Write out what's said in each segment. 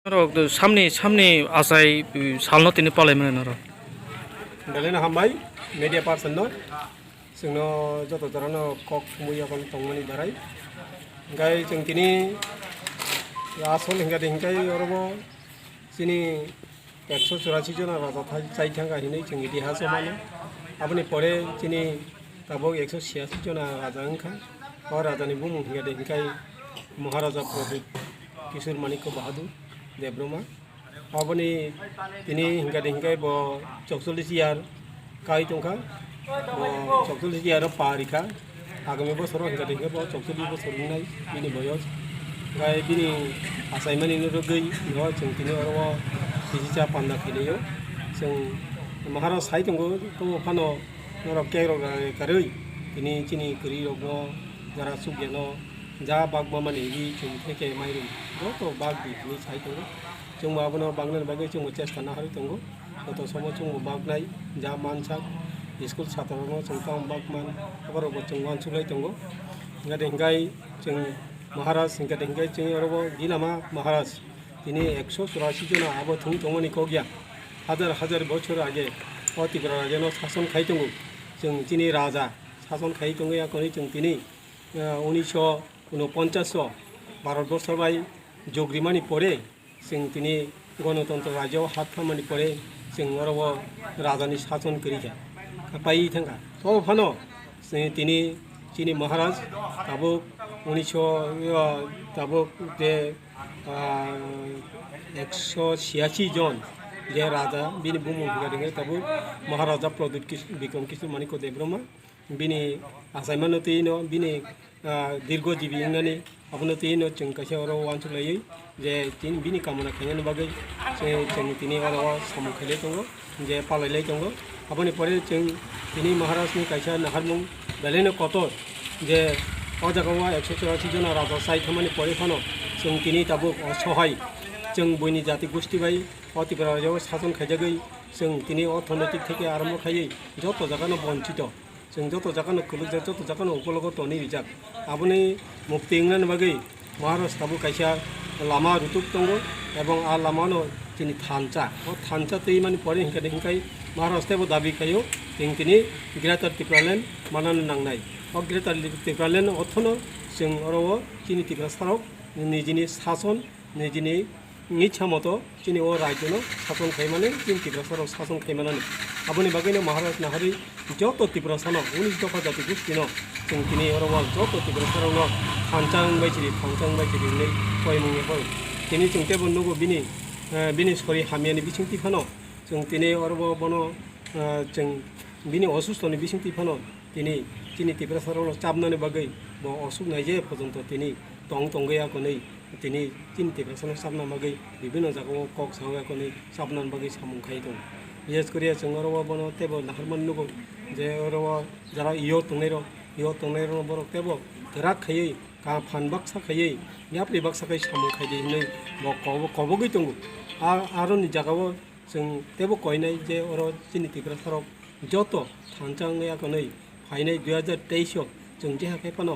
सामने आसाय सालनो तिनि पालायमोन आरो dalena hambai media person no singno joto jarano kok muya kon tongmani darai gai jeng tini asol hingga dingkai orobo sini 184 jona raja chai thanga hinai jeng itihas mane apni pore sini tabok 186 jona raja angkha o raja ni bumu hingga dingkai maharaja pradip kishor manik bahadur debroma apni tini hingga dingkai bo 44 year kai tongkha bo 44 year parikha agami bosoro hingga dingkai bo 44 bosor nai bini boyos gai bini asaimani no rogei no jeng tini oro bijija panna kheleyo jeng maharaj sai tongo to phano norok kero karoi tini chini kri rogo jara sugyano ja bagma mani gi jeng theke mairum to bag di ni sai tongo jeng mabono banglan bagai jeng chesta na hari tongo to somo jeng bagnai ja mansak school satarano jeng bagman abaro jeng wan sulai tongo ngade ngai jeng maharaj hingga dingkai jeng orobo dilama maharaj তিনি 184 জনা আবো Thuong তমনি কগিয়া হাজার হাজার বছর আগে অতিগ্রা যেন শাসন খাইতঙ্গ जों তিনি রাজা শাসন খাইতঙ্গয়া কই जों তিনি 1949 ভারতবর্ষ বাই জগ্রিমানি পরে जों তিনি গণতন্ত্র রাজ্য হাত খামানি পরে जों অরব রাজানি শাসন করিয়া পাই থাকা তো ফানো তিনি তিনি মহারাজ তাবো 1900 তাবো যে 186 জন যে রাজা বিনি বুমু হিগাদিঙে তাবো মহারাজা প্রদীপ বিক্রম কৃষ্ণ মানিক দেবব্রহ্মা বিনি আসাইমানতিনো বিনি দীর্ঘজীবী ইংনানি আপনতিনো जों কাছে অর ওয়ানসুলাयै যে তিন বিনি কামনা খাইনানি বাগै जों তিনি অর সামুখাইলে দङ যে পালাইলাই দङ আপনি পরে जों তিনি মহারাজনি কাইসা নাহারমুং বেলেনো কতর যে অজাগাवा 184 जना राजा साइ खामानि परे फानो जों तिनि ताबो असहाय जों बयनि जाति गोष्ठी बाय अतिग्रा राजाव शासन खाइजागै जों तिनि अर्थनैतिक থেকে आरम्भ खायै যত জাগাनो বঞ্চিত जों যত জাগাनो কলুক যত জাগাनो उपलग तनि रिजाक आबनि मुक्ति इंगनान बागै महाराज ताबो काइसा लामा रुतुक दंगो एवं आ लामानो तिनि थानचा ओ थानचा तै माने परे हिंकाय महाराज ताबो दाबि खायो तिनि ग्रेटार टिप्रालेन मानानो नांनाय ग्रेटार टिप्रालेन अथनो जों अरव तिनि टिप्रा साराव निजिनि शासन निजिनि इच्छा मतो तिनि ओ राज्यनो शासन खाइमाने तिनि टिप्रा साराव शासन खाइमानानै आबनि बागैनो महाराज नाहारि जत टिप्रा सानो 19 दफा जाति गोष्ठीनो जों तिनि अरव जत टिप्रा सारावनो थांचां बायसिरि नै कयमुंनि हर तिनि जों तेबो नगो बिनि सरि हामियानि बिथिंति फानो जों तिनि अरव बनो जों बिनि असुस्थनि बिथिंति फानो तिनि टिप्रा सारावनो चाबनानै बागै बो असुख नायजे पर्यन्त तिनि तंगैया कोनै तिनि टिप्रा साराव चाबना बागै विभिन्न जागायाव कक सावया कोनै चाबनानै बागै सामुखाय दं बिसेस करिया जों अरव बनो तेबो नाहारमान नगो जे अरव जारा इयो तंनायरो बरक तेबो गराक खायै का फान बाक्सा खायै यापरि बाक्सा खाय सामुखाय दिनै बो कबगै दं आरोनि जागायाव जों तेबो कयनाय जे अर तिनि टिप्रा साराव जत थांचांगया कोनै फाइनाय 2023 जों जे हाखाय फानो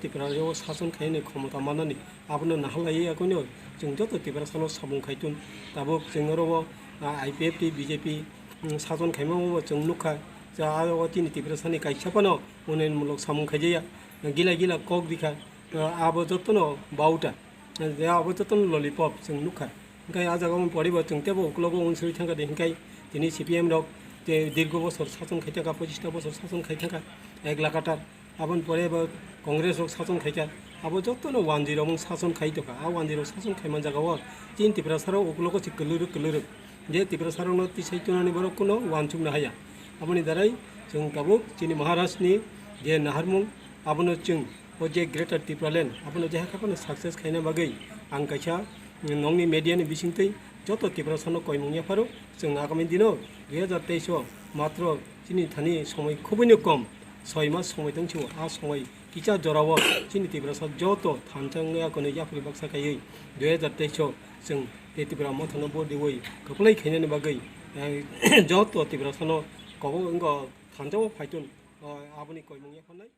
टिप्रायाव शासन खायनो क्षमता मानानै आपनो नाहालायै आगोनो जों जत टिप्रा साराव सामुखायतुन दाबो जों अरव IPFT BJP शासन खायमावो जों नुखा जा आरो तिनि टिप्रा सानि काइसा फानो उन्नयनमूलक सामुखायजाया गिला कक दिखा आबो जतनो बाउटा जे आबो जतनो ललिपप जों नुखा ओंखाय आ जागायाव पड़िबो जों तेबो उकलगो उनसुरि थांगा देंखाय तिनि CPM रक जे दीर्घ बছর शासन खायथाका 25টা বছর शासन खायथाका एक लाखाटार आबन परेबो कांग्रेस रक शासन खायथा आबो जतनो 10 मं शासन खायथका आ 10 शासन खायमान जागाव तिन टिप्रा साराव उकलगो सि कलुरु जे टिप्रा सारावनो तिसाइतनानि बरक कोनो वानसुंनो हाया आबनि दाराय जों गाबो तिनि महाराजनि जे नाहारमुं आबनो जों ओ जे ग्रेटार टिप्रालेन आबनो जे हाखाखौनो सक्सेस खायना बागै आं काइसा नंनि मेडियानि बिसिंतै যত টিপ্রা সানো কয়মুंगिया फारो जों आगामी दिनाव 2023 मात्र तिनि थानि समय खुबैनो कम 6 मास समय दंसो आ समय किचा जराव तिनि टिप्रा सा जत थानचांगया कोनै याफरि बाक्सा खायै 2023 जों टिप्रा माथनो बदिवै खप्लै खायनानि बागै जत टिप्रा सानो कबो थानचाव फायतुन आबनि कयमुंगिया फाननाय